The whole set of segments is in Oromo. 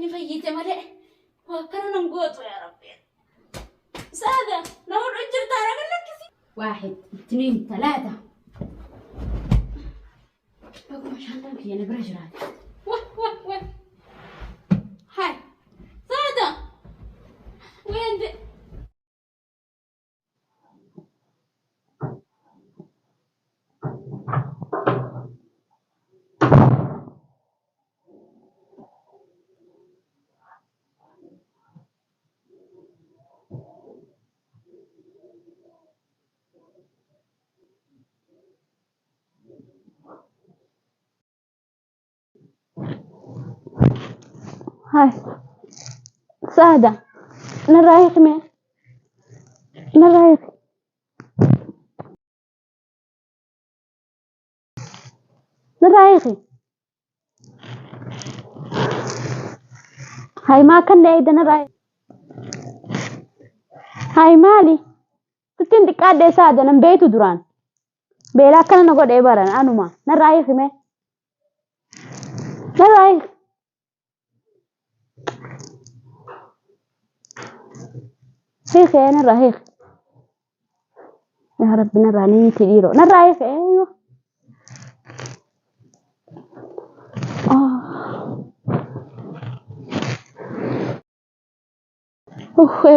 إني فيت ملأ وكرنا نقوط يا ربي سادة نقول أجر ترى لك 1 2 3 بقول ما شاء الله يا نبرة جراد واه هاي سادة وين دي هاي سادة نرايح مين نرايح نرايحي هاي ما كان لي إذا نرايح هاي مالي ستين دقيقة دي سادة نبيتو دران بيلا كان نقول إبران أنا ما نرايح مين نرايح هيك أنا رايح يا رب نراني تديرو نرايح أيوه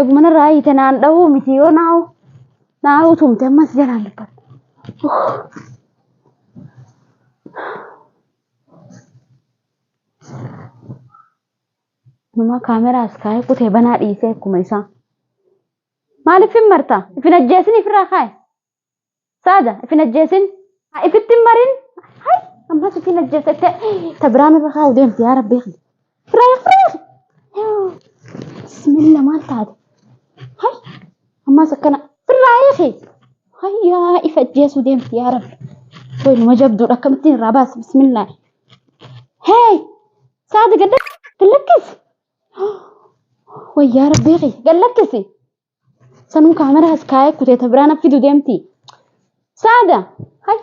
من الرأي تنان دو متيو ناو ثم تمس جلال لبر ماما كاميرا سكاي كتير بنا رئيسة كوميسا مالي في مرتا في نجاسين في راخاي سادة في نجاسين في التمرين هاي أما في نجاسة تبرام الرخاء وديم يا ربي فريخ بسم الله ما تعد هاي أما سكنا في الرايخي هيا إفجيس وديم يا رب وين ما جاب دور أكمتين راباس بسم الله هاي سادة قلكس ويا ربي غي قلكسي سنو كاميرا هسكاي كنت تبرانا في دو ديمتي سادة هاي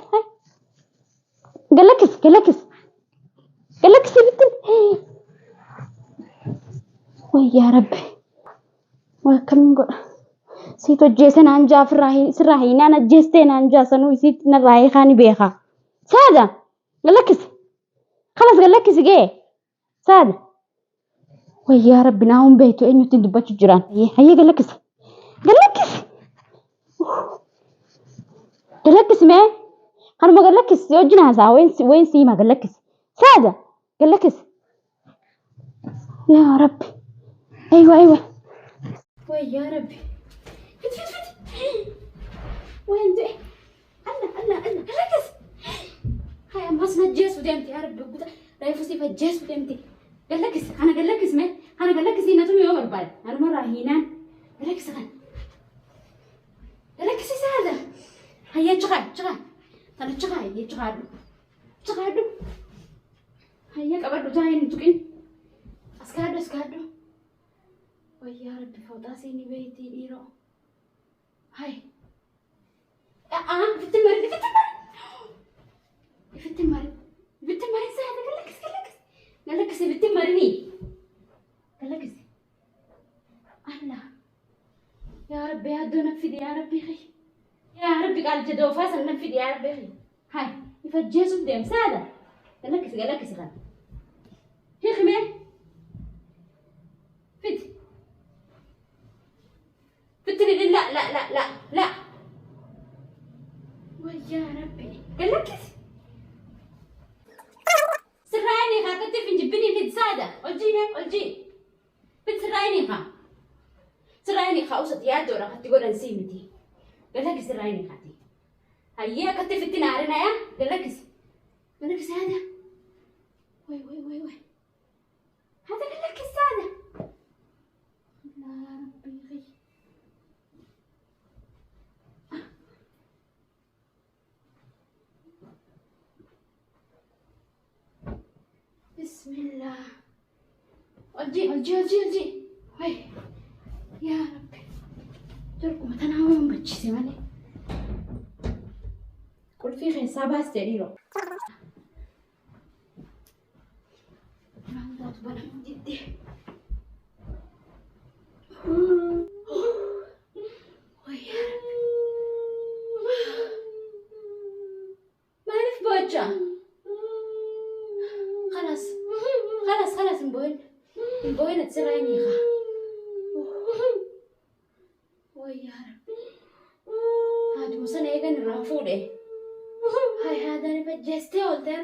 قلكسي بنت ويا ربي وكم نقول سيتو جيسن أنجا في الراهي أنا جيستين أنجا سنو يسيت نراهي خاني بيخا سادة قلكسي خلاص قلكسي جي سادة ويا ربي ناهم بيتو إنو تندبتو جيران هيا قلكسي ما أنا ما قلكس يوجنا هذا وين سيما قلكس سادة قلكس يا ربي أيوة ويا ربي فت وين دي أنا قلكس هاي أمبس نجس وديمتي يا ربي رايفوسي فجس وديمتي قلكس أنا قلكس ما أنا قلكس هنا تومي يوم البال أنا مرة هنا قلكس سادة هيا شغال أنا شغال هيا قبل جاين تقين أسكادو ويا ربي فوضاسيني بيتي ديرو هاي في التمرين سادة قلكس في التمرين قلكس الله يا ربي هدو نفذي يا ربي خي يا ربي قال جدو فاصل نفذي يا ربي خي هاي يفجيسوا بديم سادة قلكس غن هي خمي فتني لا ويا ربي قلكس سرعيني خا كنت في جبني في سادة ألجي سرعيني خا أوسط يا دورة خدتي قول نسيمتي قلكس سرعيني خاتي هيا كنت في التنارنا يا قلكس هذا وي هذا قلكس سادة الله ربي غي بسم الله ألجي وي يا ربي تركوا متناوي بتشي مالي قل في حسابها استريرو ما ضغط بلا جدي بوين تسرعيني خا ويا ربي هاد مسنا يجن الرافوده هاي هذا أنا بجستي والتر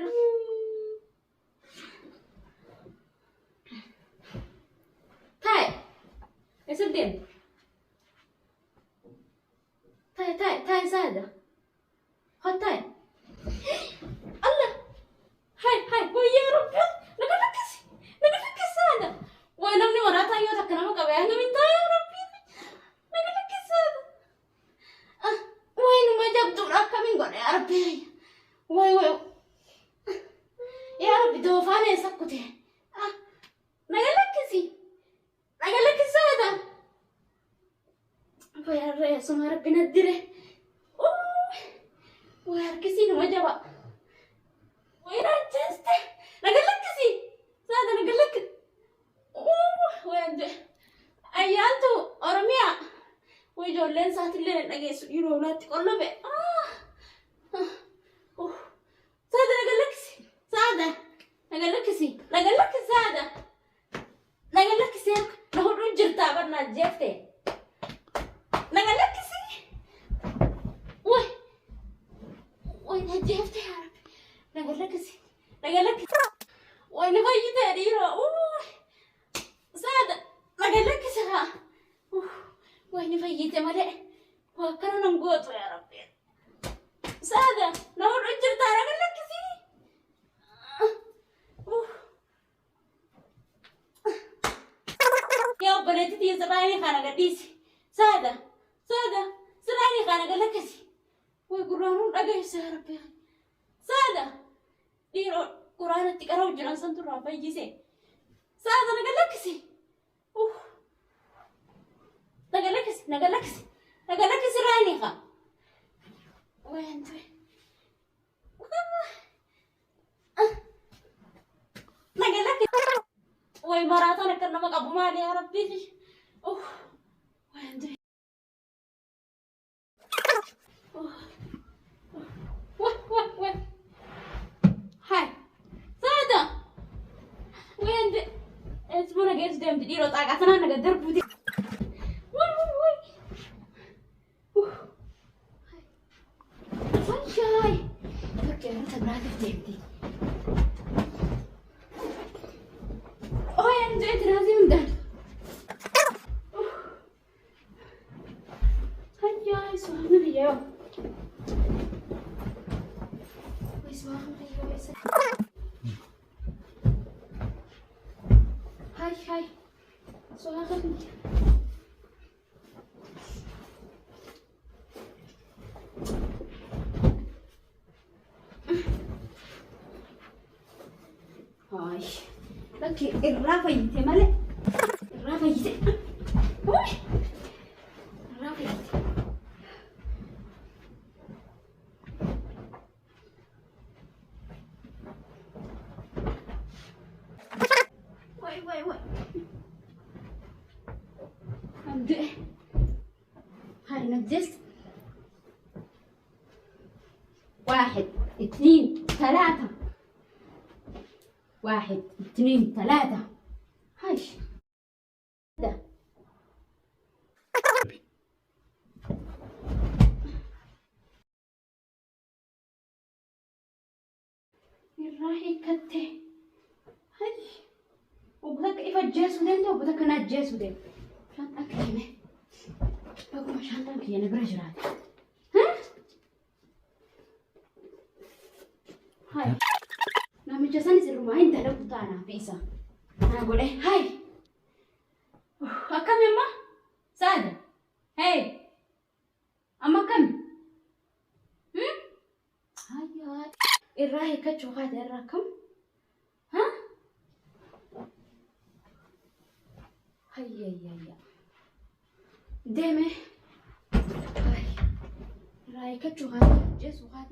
تاي يسدين تاي سادة خد تاي الله هاي ويا ربي نقلكس هذا وين أمني وراتا يوتا كنا مكبيان من تاي يا ربي نقلكس هذا وين ما جاب دورك كمين قول يا ربي واي يا ربي دوفاني سكوتي نقلكسي هذا ويا الرئيس ما ربي ندره ويا ركسي ما جابا وين أجلسته نقلكسي هذا نقلك وين أيانتو أرميا ويجولين ساعة الليل نجيس يروولات كله بي سادة نقلكسي سادة نقلكسي نهو رجل تابرنا جيفتي نقلكسي وين هجيفتي يا ربي نقلكسي وين فايتة ريرو سادة نقلكسي ها وين فايتة ملئ وكنا نمقوط يا ربي سادة نهو رجل تابرنا نقلكسي يا بنتي تي سراني خانة قديسي سادة سراني خانة قلكسي ويقرانون أجيس يا ربي سادة ديرو قرانة تكرهو جنان سنتو رافا يجيسي سادة نقلكسي نقلكسي راني خا وين توي نقلكسي وي مراتنا كنا مقابو مالي يا ربي وين دي وي هاي سادة وين دي اسمونا جيس ديم تديرو طاقتنا نقدر بودي وي هاي فكر انت براتك ديمتي وين جيت لازم ده هيا سبحان الله سبحان الله هاي سبحان الله هاي لكن الرافة ينتي مالي الرافة ينتي الرافة ينتي وي عندي هاي نجست 1 2 3 1 2 3 هايش ده الراحي كته هاي وبدك يفجسوا دين ده وبدك نجسوا دين عشان أكلمه بقوم عشان تنكي أنا برجرات ها هاي نعم جسني سر ما عند لو بتاعنا بيسا أنا أقول إيه هاي أكمل ما سادة هاي أما كم هاي الراهي كتشو هذا الرقم ها هيا ديمه هاي الراهي كتشو هذا جسو هذا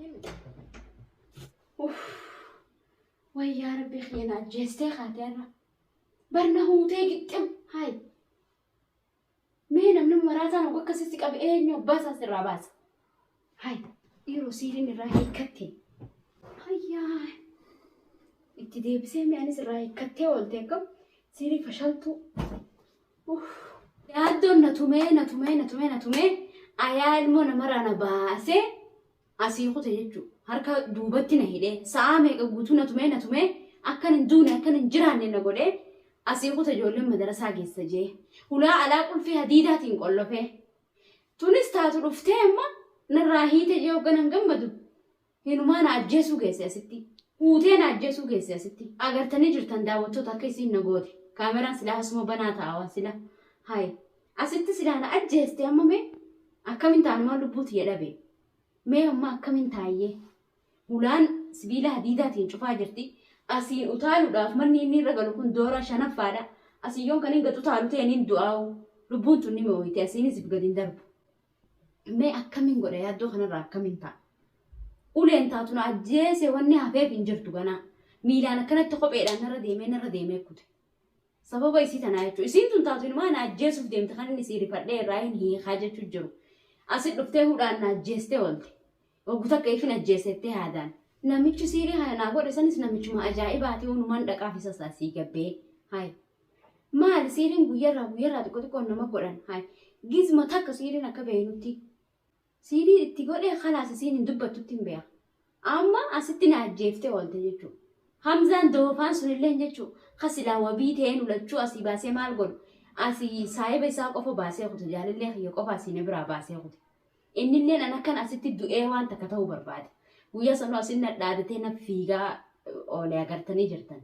ويا ربي خينا جستي خاطرنا برنه تيجي هاي مين من مراتنا وكسستك أبي إيه نيو بس الراباس هاي يروسيرين الراهي كتي هيا ابتدي بسمي أنا الراهي كتي والتكم سيري فشلتو yaaddoon na tumee ayaa ilmoo namarraa na baasee asii kute jechuudha. Harka duubatti na hidhee sa'a meeqa guutuu na tumee akkan hin duune akkan hin jiraanne na godhee asii kute ijoolleen madarasaa geessa jee hulaa alaa qulfii hadiidaatiin qollofee tunis taatu dhuftee amma narraa hiite jee hogganan gammadu hinumaa na ajjeesuu geesse asitti huutee na ajjeesuu geesse asitti agartanii jirtan daawwattoota akka isiin na goote kaameraan silaa asuma banaa taa'aa sila hai asitti silaa na ajjeeste amma mee akkamiin taanumaan lubbuuti jedhabe mee amma akkamiin taayyee hulaan sibiila hadiidaatiin cufaa jirti asiin utaaluudhaaf manni inni irra galu kun doora shanaffaadha asiyyoon kan hin gatu utaalu ta'aniin du'aawu lubbuun tun ni moo'ite asiinis gadi hin darbu mee akkamiin godha yaaddoo kanarraa akkamiin ta'a uleen taatuna ajjeese wanni hafeef hin jirtu ganaa miilaan akkanatti kopheedhaan narra deemee kute sababa isii tanaa jechuudha isiin tun taatu ilmaa na ajjeesuuf deemte kan inni sii rifadhee irraa hin hiikaa jechuu jiru asit dhuftee hudhaan na ajjeestee oolte waggu takka ifin ajjeesettee haadaan namichi siirii naa godhe sanis namichuma ajaa'ibaati uunumaan dhaqaaf isa saasii gabbee hai maali siiriin guyyarraa xiqqoo nama godhan hai gizma takka siiriin akka beeynutti siirii itti godhee khalaas isiin hin dubbattutti hin beeku amma asitti na ajjeeftee oolte jechuudha hamzaan doofaan sunillee jechuudha kasilaa wabii ta'een ulachuu asii baasee maal godhu asii saayiba isaa qofa baasee kute jaalallee kiyya qofa asiin biraa baasee kute innillee an akkan asitti du'ee waan takka ta'uu barbaade guyyaa sanuu asin na dhaadatee na fiigaa oolee agartanii jirtan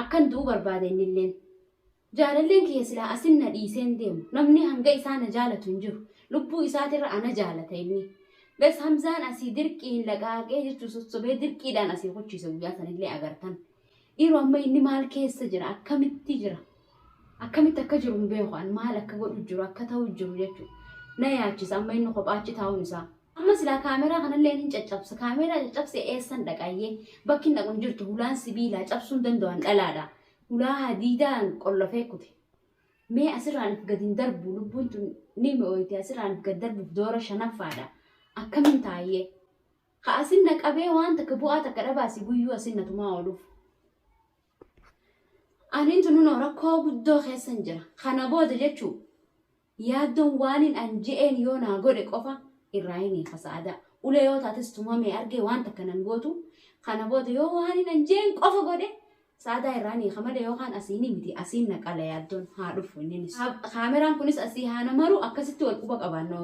akkan du'uu barbaade innilleen jaalalleen kiyya silaa asin na dhiiseen deemu namni hanga isaa na jaalatu hin jiru lubbuu isaatirra ana jaalata inni bes hamzaan asii dirqiin laqaaqee jechuu sossobee dirqiidhaan asii hochiise guyyaa sanillee agartan dhiiroo amma inni maal keessa jira akkamitti akka jiru hin beeku an maal akka godhu jiru akka ta'u jiru jechuudha na yaachisa amma inni kophaachi taa'uun isaa amma silaa kaameraa kanallee hin caccabsa kaameraa caccabsee eessan dhaqayyee bakki hin dhaqun jirtu hulaan sibiilaa cabsuun danda'an dhalaadha hulaa hadiidaan qollofee kute mee asirraan gadi hin darbu lubbuun tun ni mi'ooyte asirraan gadi darbuuf doora shanaffaadha akkamiin taayyee ka asin na qabee waan takka bu'aa takka dhabaasi guyyuu asin na tumaa ooluuf aniin tununoo rakkoo guddoo keessan jira kana booda jechuu yaaddoon waanin an je'een yoo naa godhe qofa irraa hin fasaada ulee yoo taates tumamee argee waan takka nan gootu kana booda yoo waanin an je'een qofa godhe saadaa irraa ni kamada yookaan asiin miti asiin na qala yaaddoon haa dhufu innis kaameraan kunis asii haa namaru akkasitti wal quba qabaannoo